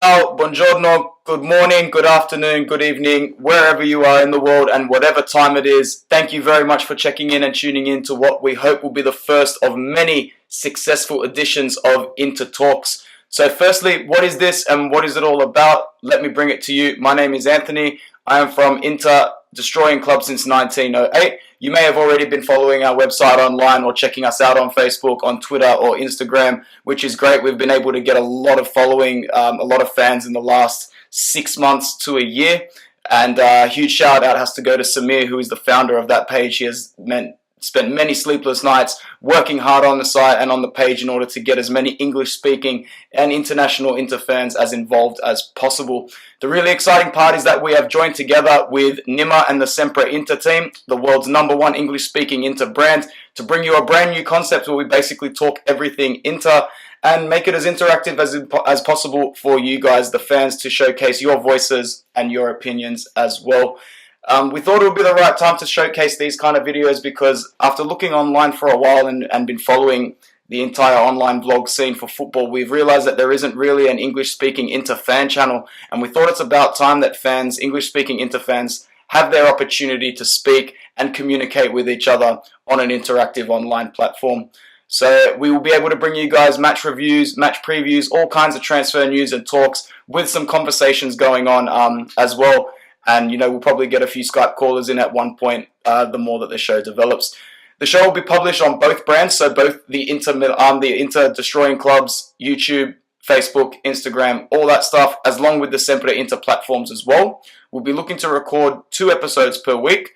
Ciao, buongiorno, good morning, good afternoon, good evening, wherever you are in the world and whatever time it is. Thank you very much for checking in and tuning in to what we hope will be the first of many successful editions of Inter Talks. So firstly, what is this and what is it all about? Let me bring it to you. My name is Anthony. I am from Inter, destroying clubs since 1908. You may have already been following our website online or checking us out on Facebook, on Twitter or Instagram, which is great. We've been able to get a lot of following, a lot of fans in the last 6 months to a year. And a huge shout out has to go to Samir, who is the founder of that page. He has spent many sleepless nights working hard on the site and on the page in order to get as many English-speaking and international Inter fans as involved as possible. The really exciting part is that we have joined together with Nima and the Sempre Inter team, the world's #1 English-speaking Inter brand, to bring you a brand new concept where we basically talk everything Inter and make it as interactive as possible for you guys, the fans, to showcase your voices and your opinions as well. We thought it would be the right time to showcase these kind of videos because after looking online for a while and been following the entire online vlog scene for football, we've realized that there isn't really an English-speaking Inter fan channel, and we thought it's about time that fans, English-speaking Inter fans, have their opportunity to speak and communicate with each other on an interactive online platform. So we will be able to bring you guys match reviews, match previews, all kinds of transfer news and talks with some conversations going on as well. And, we'll probably get a few Skype callers in at one point, the more that the show develops. The show will be published on both brands, so both the Inter Destroying Clubs, YouTube, Facebook, Instagram, all that stuff, as long with the Sempre Inter platforms as well. We'll be looking to record 2 episodes per week,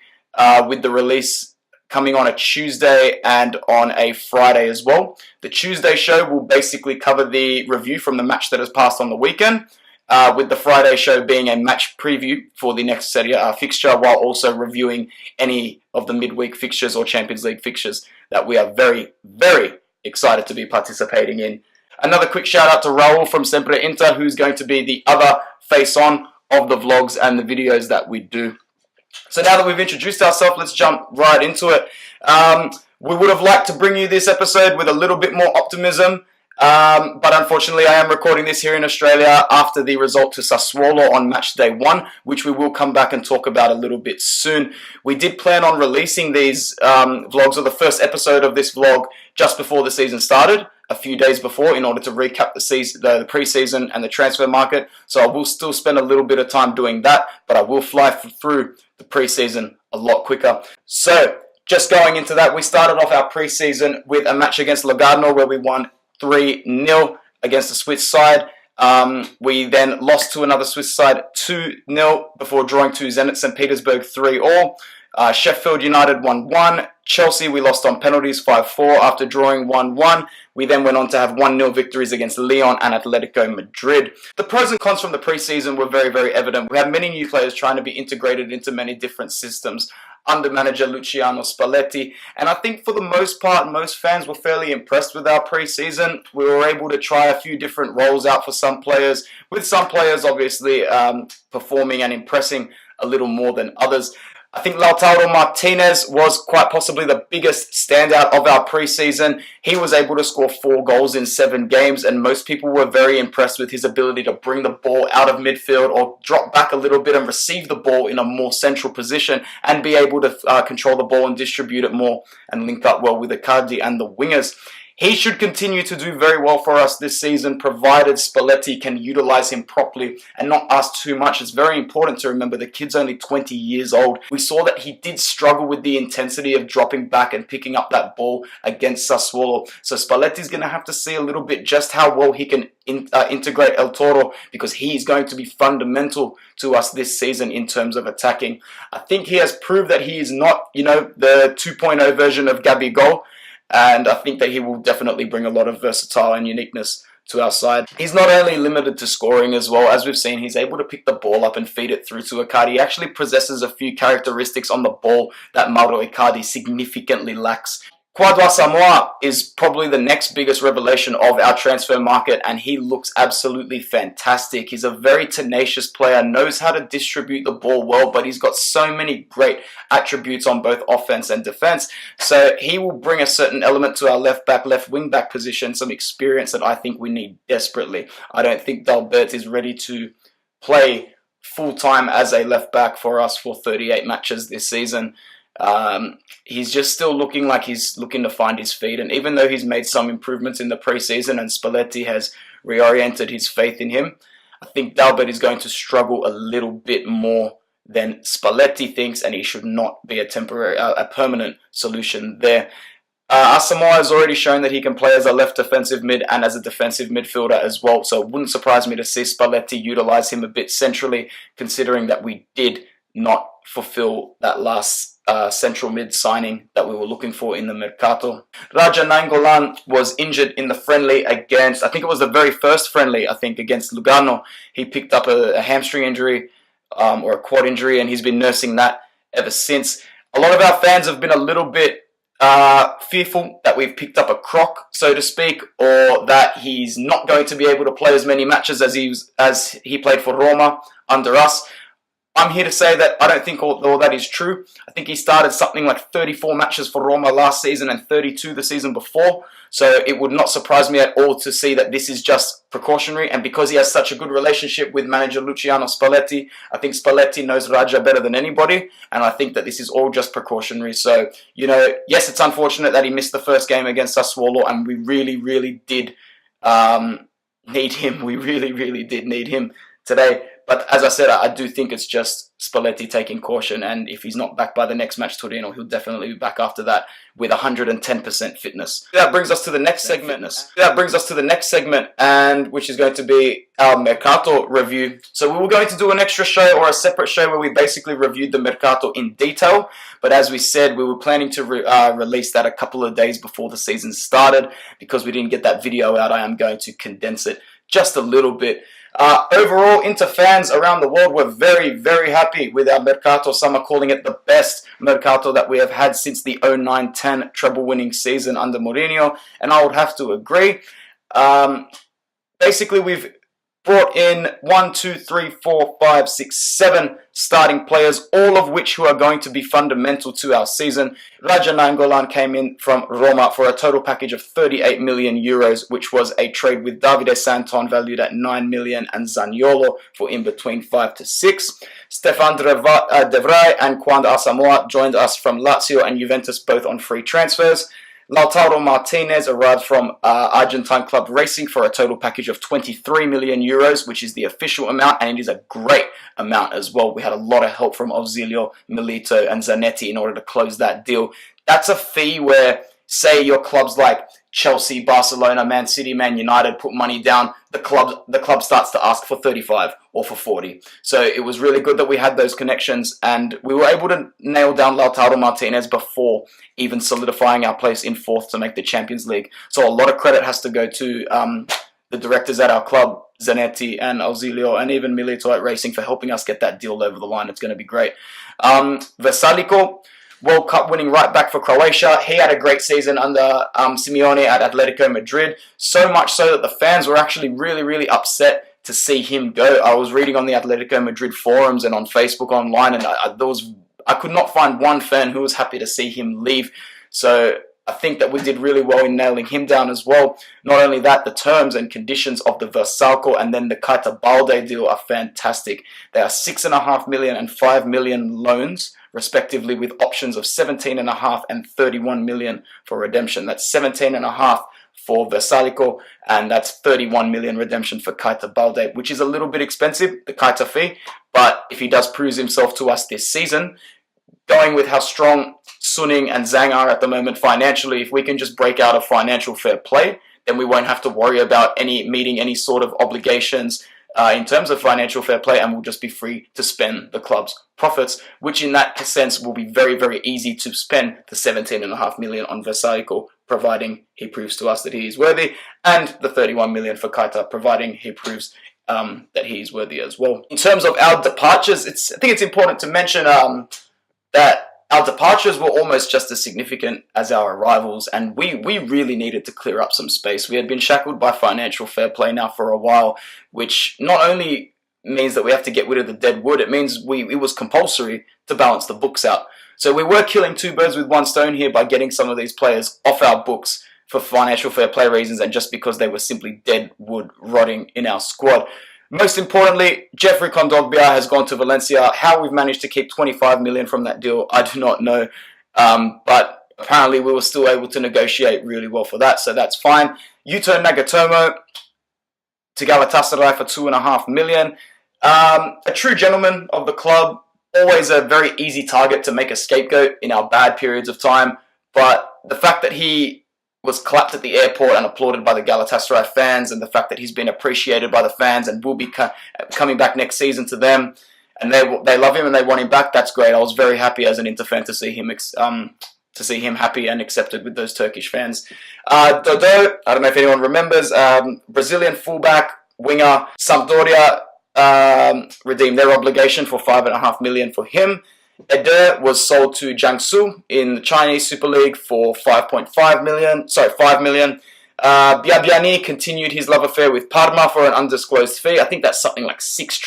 with the release coming on a Tuesday and on a Friday as well. The Tuesday show will basically cover the review from the match that has passed on the weekend, with the Friday show being a match preview for the next Serie A fixture, while also reviewing any of the midweek fixtures or Champions League fixtures that we are very, very excited to be participating in. Another quick shout out to Raul from Sempre Inter, who's going to be the other face-on of the vlogs and the videos that we do. So now that we've introduced ourselves, let's jump right into it. We would have liked to bring you this episode with a little bit more optimism, but unfortunately I am recording this here in Australia after the result to Sassuolo on Matchday 1, which we will come back and talk about a little bit soon. We did plan on releasing these vlogs, or the first episode of this vlog, just before the season started, a few days before, in order to recap the pre-season and the transfer market. So I will still spend a little bit of time doing that, but I will fly through the pre-season a lot quicker. So just going into that, we started off our pre-season with a match against Locarno where we won 3-0 against the Swiss side. We then lost to another Swiss side 2-0 before drawing to Zenit St. Petersburg 3-3. Sheffield United 1-1. Chelsea, we lost on penalties 5-4 after drawing 1-1. We then went on to have 1-0 victories against Lyon and Atletico Madrid. The pros and cons from the pre-season were very, very evident. We had many new players trying to be integrated into many different systems under manager Luciano Spalletti, and I think for the most part, most fans were fairly impressed with our pre-season. We were able to try a few different roles out for some players, with some players obviously performing and impressing a little more than others. I think Lautaro Martinez was quite possibly the biggest standout of our pre-season. He was able to score 4 goals in 7 games, and most people were very impressed with his ability to bring the ball out of midfield or drop back a little bit and receive the ball in a more central position and be able to control the ball and distribute it more and link up well with Icardi and the wingers. He should continue to do very well for us this season, provided Spalletti can utilize him properly and not ask too much. It's very important to remember the kid's only 20 years old. We saw that he did struggle with the intensity of dropping back and picking up that ball against Sassuolo. So Spalletti's going to have to see a little bit just how well he can integrate El Toro, because he's going to be fundamental to us this season in terms of attacking. I think he has proved that he is not, the 2.0 version of Gabigol. And I think that he will definitely bring a lot of versatile and uniqueness to our side. He's not only limited to scoring as well. As we've seen, he's able to pick the ball up and feed it through to Icardi. He actually possesses a few characteristics on the ball that Mauro Icardi significantly lacks. Kwadwa Samoa is probably the next biggest revelation of our transfer market, and he looks absolutely fantastic. He's a very tenacious player, knows how to distribute the ball well, but he's got so many great attributes on both offense and defense. So he will bring a certain element to our left back, left wing back position, some experience that I think we need desperately. I don't think Dalbert is ready to play full-time as a left back for us for 38 matches this season. He's just still looking like he's looking to find his feet, and even though he's made some improvements in the preseason and Spalletti has reoriented his faith in him, I think Dalbert is going to struggle a little bit more than Spalletti thinks, and he should not be a permanent solution there. Asamoah has already shown that he can play as a left defensive mid and as a defensive midfielder as well, so it wouldn't surprise me to see Spalletti utilise him a bit centrally, considering that we did not fulfill that last central mid signing that we were looking for in the Mercato. Raja Nainggolan was injured in the friendly against, I think it was the very first friendly, against Lugano. He picked up a hamstring injury or a quad injury, and he's been nursing that ever since. A lot of our fans have been a little bit fearful that we've picked up a crock, so to speak, or that he's not going to be able to play as many matches as he played for Roma under us. I'm here to say that I don't think all that is true. I think he started something like 34 matches for Roma last season and 32 the season before. So it would not surprise me at all to see that this is just precautionary. And because he has such a good relationship with manager Luciano Spalletti, I think Spalletti knows Raja better than anybody. And I think that this is all just precautionary. So, yes, it's unfortunate that he missed the first game against Sassuolo, and we really, really did need him. We really, really did need him today. But as I said, I do think it's just Spalletti taking caution, and if he's not back by the next match, Torino, he'll definitely be back after that with 110% fitness. That brings us to the next segment. And which is going to be our Mercato review. So we were going to do an extra show or a separate show where we basically reviewed the Mercato in detail. But as we said, we were planning to release that a couple of days before the season started. Because we didn't get that video out, I am going to condense it just a little bit. Overall, Inter fans around the world were very, very happy with our Mercato. Some are calling it the best Mercato that we have had since the 09-10 treble-winning season under Mourinho, and I would have to agree. Basically, we've brought in 7 starting players, all of which who are going to be fundamental to our season. Raja Nainggolan came in from Roma for a total package of 38 million euros, which was a trade with Davide Santon valued at 9 million and Zaniolo for in between 5 to 6. Stefan De Vrij and Kwanda Asamoah joined us from Lazio and Juventus, both on free transfers. Lautaro Martinez arrived from Argentine club Racing for a total package of 23 million euros, which is the official amount, and it is a great amount as well. We had a lot of help from Auxilio, Milito, and Zanetti in order to close that deal. That's a fee where, say, your clubs like Chelsea, Barcelona, Man City, Man United put money down, the club starts to ask for 35 or for 40. So it was really good that we had those connections, and we were able to nail down Lautaro Martinez before even solidifying our place in fourth to make the Champions League. So a lot of credit has to go to the directors at our club, Zanetti and Auxilio, and even Milito at Racing for helping us get that deal over the line. It's going to be great. Versalico, World Cup winning right back for Croatia. He had a great season under Simeone at Atletico Madrid. So much so that the fans were actually really, really upset to see him go. I was reading on the Atletico Madrid forums and on Facebook online, and I could not find one fan who was happy to see him leave. So I think that we did really well in nailing him down as well. Not only that, the terms and conditions of the Versalco and then the Keita Balde deal are fantastic. They are 6.5 million and 5 million loans, respectively, with options of 17.5 and 31 million for redemption. That's 17.5 for Versalico, and that's 31 million redemption for Keita Balde, which is a little bit expensive, the Keita fee, but if he does prove himself to us this season, going with how strong Suning and Zhang are at the moment financially, if we can just break out of financial fair play, then we won't have to worry about meeting any sort of obligations in terms of financial fair play, and we'll just be free to spend the club's profits, which in that sense will be very, very easy to spend the 17.5 million on Versalico, providing he proves to us that he is worthy, and the 31 million for Keita, providing he proves that he is worthy as well. In terms of our departures, I think it's important to mention that our departures were almost just as significant as our arrivals, and we really needed to clear up some space. We had been shackled by financial fair play now for a while, which not only means that we have to get rid of the dead wood, it means it was compulsory to balance the books out. So we were killing two birds with one stone here by getting some of these players off our books for financial fair play reasons and just because they were simply dead wood rotting in our squad. Most importantly, Jeffrey Kondogbia has gone to Valencia. How we've managed to keep 25 million from that deal, I do not know. But apparently we were still able to negotiate really well for that, so that's fine. Yuto Nagatomo to Galatasaray for 2.5 million. A true gentleman of the club, always a very easy target to make a scapegoat in our bad periods of time. But the fact that he was clapped at the airport and applauded by the Galatasaray fans, and the fact that he's been appreciated by the fans and will be coming back next season to them, and they love him and they want him back, that's great. I was very happy as an Inter fan to see him happy and accepted with those Turkish fans. Dodo, I don't know if anyone remembers, Brazilian fullback, winger, Sampdoria redeemed their obligation for 5.5 million for him. Eder was sold to Jiangsu in the Chinese Super League for 5 million. Biabiani continued his love affair with Parma for an undisclosed fee. I think that's something like 6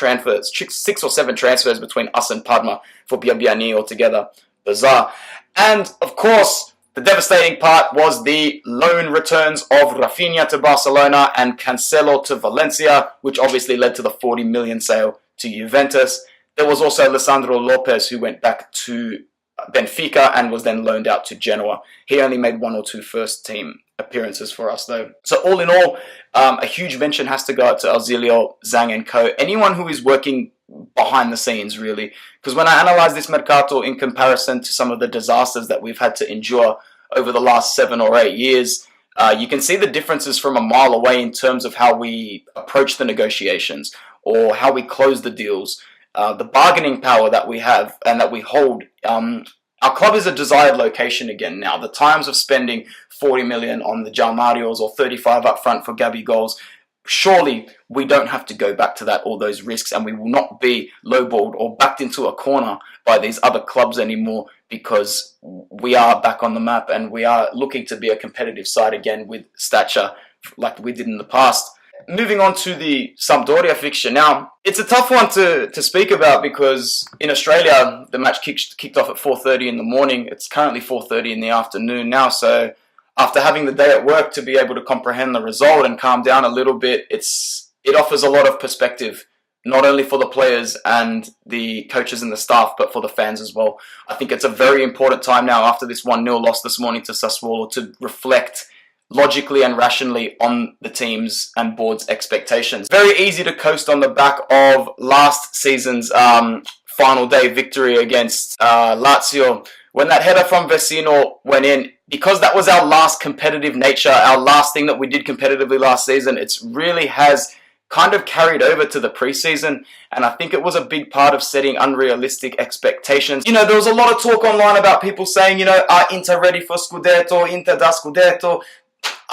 or 7 transfers between us and Parma for Biabiani altogether. Bizarre. And, of course, the devastating part was the loan returns of Rafinha to Barcelona and Cancelo to Valencia, which obviously led to the 40 million sale to Juventus. There was also Lisandro Lopez, who went back to Benfica and was then loaned out to Genoa. He only made 1 or 2 first-team appearances for us, though. So all in all, a huge mention has to go out to Auxilio, Zhang and co. Anyone who is working behind the scenes, really. Because when I analyze this Mercato in comparison to some of the disasters that we've had to endure over the last 7 or 8 years, you can see the differences from a mile away in terms of how we approach the negotiations or how we close the deals. The bargaining power that we have and that we hold. Our club is a desired location again now. The times of spending 40 million on the João Marios or 35 up front for Gabby goals, surely we don't have to go back to that, all those risks, and we will not be lowballed or backed into a corner by these other clubs anymore, because we are back on the map and we are looking to be a competitive side again with stature like we did in the past. Moving on to the Sampdoria fixture now, it's a tough one to speak about because in Australia the match kicked off at 4:30 in the morning. It's currently 4:30 in the afternoon now, so after having the day at work to be able to comprehend the result and calm down a little bit, it offers a lot of perspective, not only for the players and the coaches and the staff, but for the fans as well. I think it's a very important time now after this 1-0 loss this morning to Sassuolo to reflect logically and rationally on the team's and board's expectations. Very easy to coast on the back of last season's final day victory against Lazio. When that header from Vecino went in, because that was our last competitive nature, our last thing that we did competitively last season, it really has kind of carried over to the preseason, and I think it was a big part of setting unrealistic expectations. You know, there was a lot of talk online about people saying, you know, are Inter ready for Scudetto, Inter da Scudetto?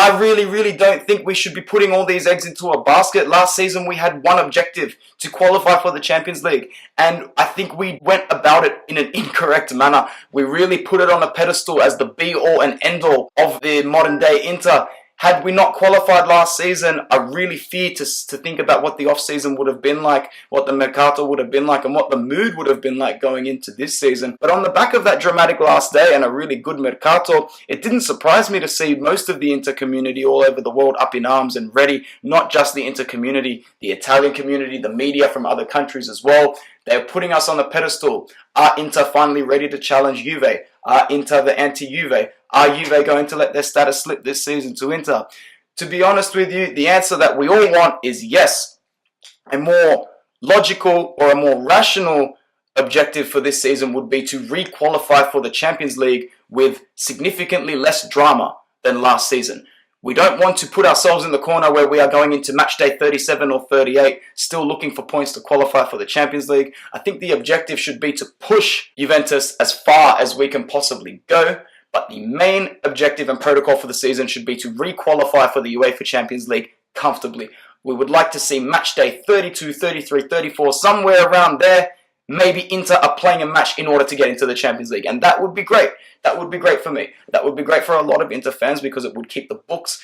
I really don't think we should be putting all these eggs into a basket. Last season we had one objective, to qualify for the Champions League, and I think we went about it in an incorrect manner. We really put it on a pedestal as the be-all and end-all of the modern day Inter. Had we not qualified last season, I really fear to think about what the off-season would have been like, what the Mercato would have been like, and what the mood would have been like going into this season. But on the back of that dramatic last day and a really good Mercato, it didn't surprise me to see most of the Inter community all over the world up in arms and ready. Not just the Inter community, the Italian community, the media from other countries as well. They're putting us on the pedestal. Are Inter finally ready to challenge Juve? Are Inter the anti-Juve? Are Juve going to let their status slip this season to Inter? To be honest with you, the answer that we all want is yes. A more logical or a more rational objective for this season would be to re-qualify for the Champions League with significantly less drama than last season. We don't want to put ourselves in the corner where we are going into Matchday 37 or 38, still looking for points to qualify for the Champions League. I think the objective should be to push Juventus as far as we can possibly go, but the main objective and protocol for the season should be to re-qualify for the UEFA Champions League comfortably. We would like to see Matchday 32, 33, 34, somewhere around there, maybe Inter are playing a match in order to get into the Champions League. And that would be great. That would be great for me. That would be great for a lot of Inter fans because it would keep the books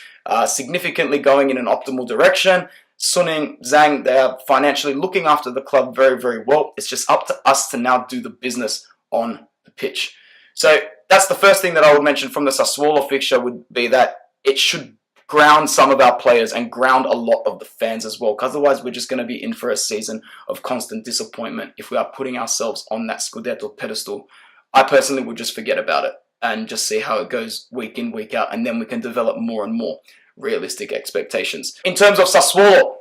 significantly going in an optimal direction. Suning, Zhang, they are financially looking after the club very, very well. It's just up to us to now do the business on the pitch. So that's the first thing that I would mention from the Sassuolo fixture would be that it should ground some of our players and ground a lot of the fans as well, because otherwise we're just going to be in for a season of constant disappointment if we are putting ourselves on that Scudetto pedestal. I personally would just forget about it and just see how it goes week in, week out, and then we can develop more and more realistic expectations. In terms of Sassuolo,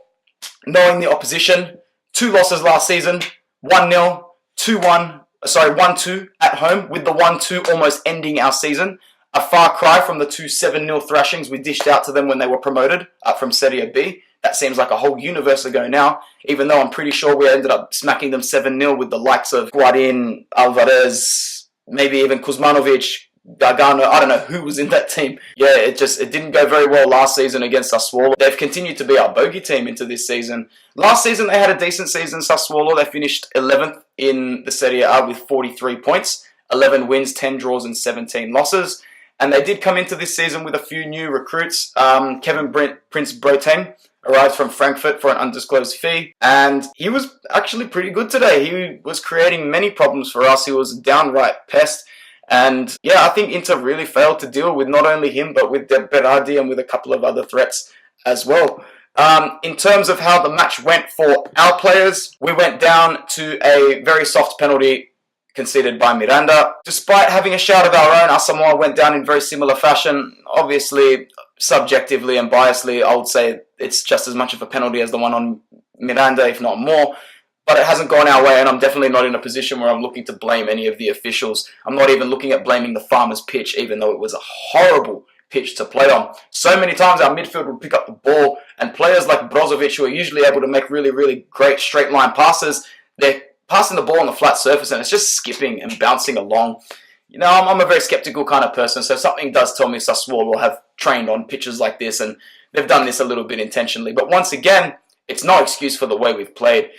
knowing the opposition, 2 losses last season, 1-0, 1-2 at home, with the 1-2 almost ending our season. A far cry from the 2 7-0 thrashings we dished out to them when they were promoted up from Serie B. That seems like a whole universe ago now, even though I'm pretty sure we ended up smacking them 7-0 with the likes of Guarin, Alvarez, maybe even Kuzmanovic, Gargano. I don't know who was in that team. Yeah, it didn't go very well last season against Sassuolo. They've continued to be our bogey team into this season. Last season they had a decent season, Sassuolo. They finished 11th in the Serie A with 43 points, 11 wins, 10 draws and 17 losses. And they did come into this season with a few new recruits. Kevin Prince Boateng arrived from Frankfurt for an undisclosed fee. And he was actually pretty good today. He was creating many problems for us. He was a downright pest. And yeah, I think Inter really failed to deal with not only him, but with Berardi and with a couple of other threats as well. In terms of how the match went for our players, we went down to a very soft penalty conceded by Miranda. Despite having a shout of our own, Asamoah went down in very similar fashion. Obviously, subjectively and biasly, I would say it's just as much of a penalty as the one on Miranda, if not more. But it hasn't gone our way, and I'm definitely not in a position where I'm looking to blame any of the officials. I'm not even looking at blaming the Farmers pitch, even though it was a horrible pitch to play on. So many times our midfield would pick up the ball, and players like Brozovic, who are usually able to make really, really great straight line passes, they're passing the ball on the flat surface and it's just skipping and bouncing along. You know, I'm a very skeptical kind of person, so something does tell me Sassuolo have trained on pitches like this and they've done this a little bit intentionally. But once again, it's no excuse for the way we've played.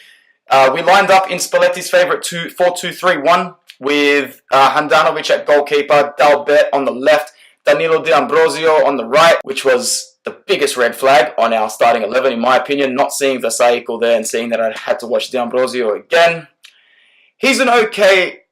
We lined up in Spalletti's favourite 4-2-3-1 with Handanovic at goalkeeper, Dalbert on the left, Danilo D'Ambrosio on the right, which was the biggest red flag on our starting 11 in my opinion, not seeing Vesaiko there and seeing that I had to watch D'Ambrosio again. He's an okay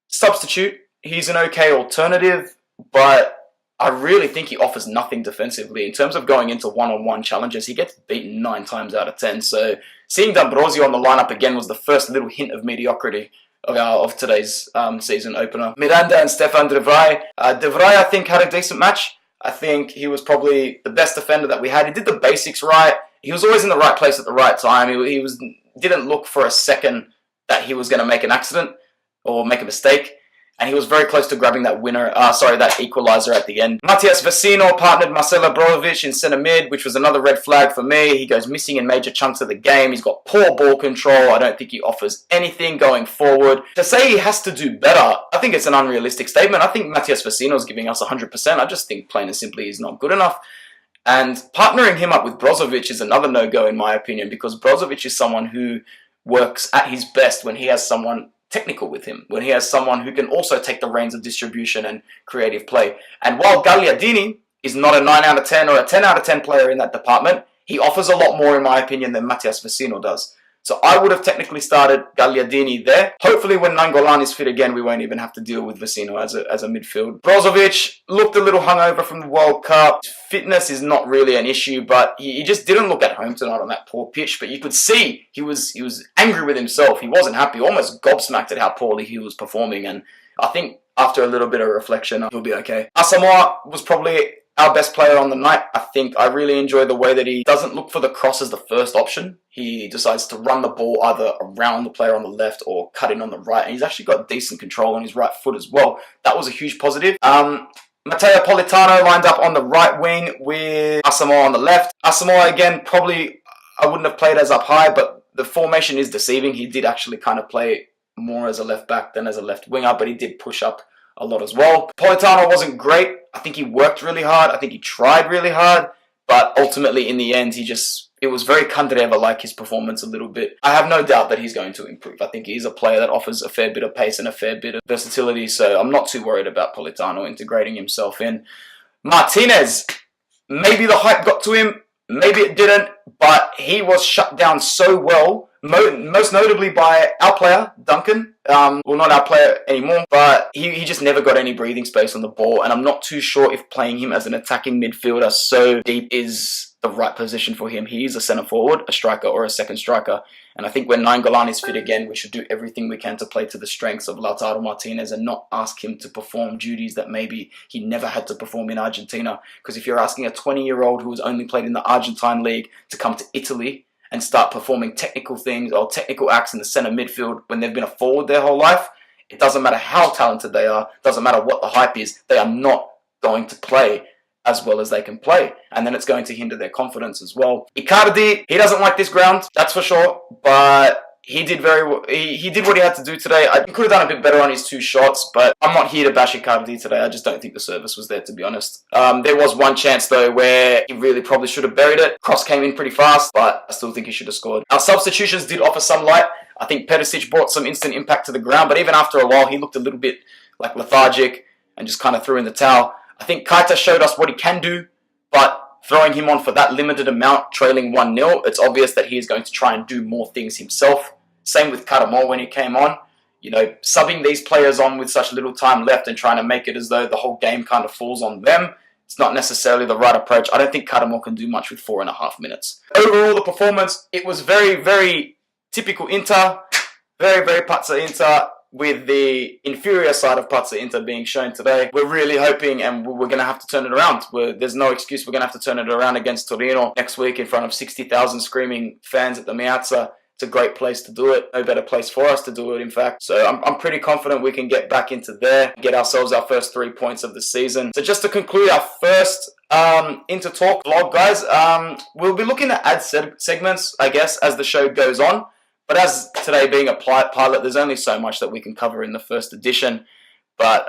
substitute, he's an okay alternative, but I really think he offers nothing defensively. In terms of going into one-on-one challenges, he gets beaten 9 times out of 10. So seeing D'Ambrosio on the lineup again was the first little hint of mediocrity of today's season opener. Miranda and Stefan De Vrij. De Vrij, I think, had a decent match. I think he was probably the best defender that we had. He did the basics right. He was always in the right place at the right time. He didn't look for a second that he was going to make an accident or make a mistake. And he was very close to grabbing that that equaliser at the end. Matias Vecino partnered Marcelo Brozovic in centre mid, which was another red flag for me. He goes missing in major chunks of the game. He's got poor ball control. I don't think he offers anything going forward. To say he has to do better, I think it's an unrealistic statement. I think Matias Vecino is giving us 100%. I just think plain and simply he's not good enough. And partnering him up with Brozovic is another no-go in my opinion, because Brozovic is someone who works at his best when he has someone technical with him, when he has someone who can also take the reins of distribution and creative play. And while Gagliardini is not a 9 out of 10 or a 10 out of 10 player in that department, he offers a lot more in my opinion than Matias Vecino does. So I would have technically started Gagliardini there. Hopefully when Nangolan is fit again, we won't even have to deal with Vecino as a midfield. Brozovic looked a little hungover from the World Cup. Fitness is not really an issue, but he just didn't look at home tonight on that poor pitch. But you could see he was angry with himself. He wasn't happy, almost gobsmacked at how poorly he was performing. And I think after a little bit of reflection, he'll be okay. Asamoah was probably our best player on the night. I really enjoy the way that he doesn't look for the cross as the first option. He decides to run the ball either around the player on the left or cut in on the right. And he's actually got decent control on his right foot as well. That was a huge positive. Matteo Politano lined up on the right wing with Asamoah on the left. Asamoah, again, probably I wouldn't have played as up high, but the formation is deceiving. He did actually kind of play more as a left back than as a left winger, but he did push up a lot as well. Politano wasn't great. I think he worked really hard. I think he tried really hard, but ultimately in the end, he it was very Kandreva-like, his performance a little bit. I have no doubt that he's going to improve. I think he's a player that offers a fair bit of pace and a fair bit of versatility, so I'm not too worried about Politano integrating himself in. Martinez, maybe the hype got to him, maybe it didn't, but he was shut down so well, most notably by our player, Duncan. Well, not our player anymore, but he just never got any breathing space on the ball, and I'm not too sure if playing him as an attacking midfielder so deep is the right position for him. He is a centre forward, a striker, or a second striker, and I think when Nainggolan is fit again, we should do everything we can to play to the strengths of Lautaro Martinez and not ask him to perform duties that maybe he never had to perform in Argentina. Because if you're asking a 20-year-old who has only played in the Argentine league to come to Italy and start performing technical things or technical acts in the centre midfield when they've been a forward their whole life, it doesn't matter how talented they are, doesn't matter what the hype is, they are not going to play as well as they can play, and then it's going to hinder their confidence as well. Icardi, he doesn't like this ground, that's for sure, but he did very well. He did what he had to do today. He could have done a bit better on his 2 shots, but I'm not here to bash Icardi today. I just don't think the service was there, to be honest. There was one chance, though, where he really probably should have buried it. Cross came in pretty fast, but I still think he should have scored. Our substitutions did offer some light. I think Perisic brought some instant impact to the ground, but even after a while, he looked a little bit like lethargic and just kind of threw in the towel. I think Keita showed us what he can do, but throwing him on for that limited amount, trailing 1-0, it's obvious that he is going to try and do more things himself. Same with Caramor when he came on. You know, subbing these players on with such little time left and trying to make it as though the whole game kind of falls on them, it's not necessarily the right approach. I don't think Caramor can do much with 4.5 minutes. Overall, the performance, it was very, very typical Inter. Very, very Pazza Inter, with the inferior side of Pazza Inter being shown today. We're really hoping, and we're going to have to turn it around. There's no excuse. We're going to have to turn it around against Torino next week in front of 60,000 screaming fans at the Meazza. It's a great place to do it. No better place for us to do it, in fact. So I'm pretty confident we can get back into there, get ourselves our first 3 points of the season. So just to conclude our first Inter Talk vlog, guys, we'll be looking at ad segments, I guess, as the show goes on. But as today being a pilot, there's only so much that we can cover in the first edition. But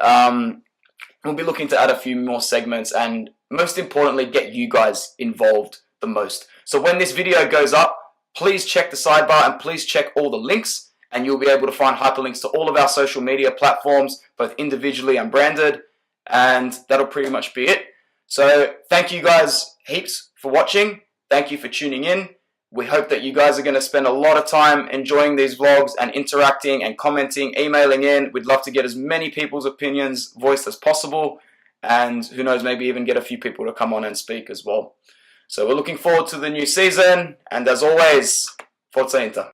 we'll be looking to add a few more segments and, most importantly, get you guys involved the most. So when this video goes up, please check the sidebar and please check all the links, and you'll be able to find hyperlinks to all of our social media platforms, both individually and branded, and that'll pretty much be it. So thank you guys heaps for watching. Thank you for tuning in. We hope that you guys are going to spend a lot of time enjoying these vlogs and interacting and commenting, emailing in. We'd love to get as many people's opinions voiced as possible, and who knows, maybe even get a few people to come on and speak as well. So we're looking forward to the new season, and as always, Forza Inter.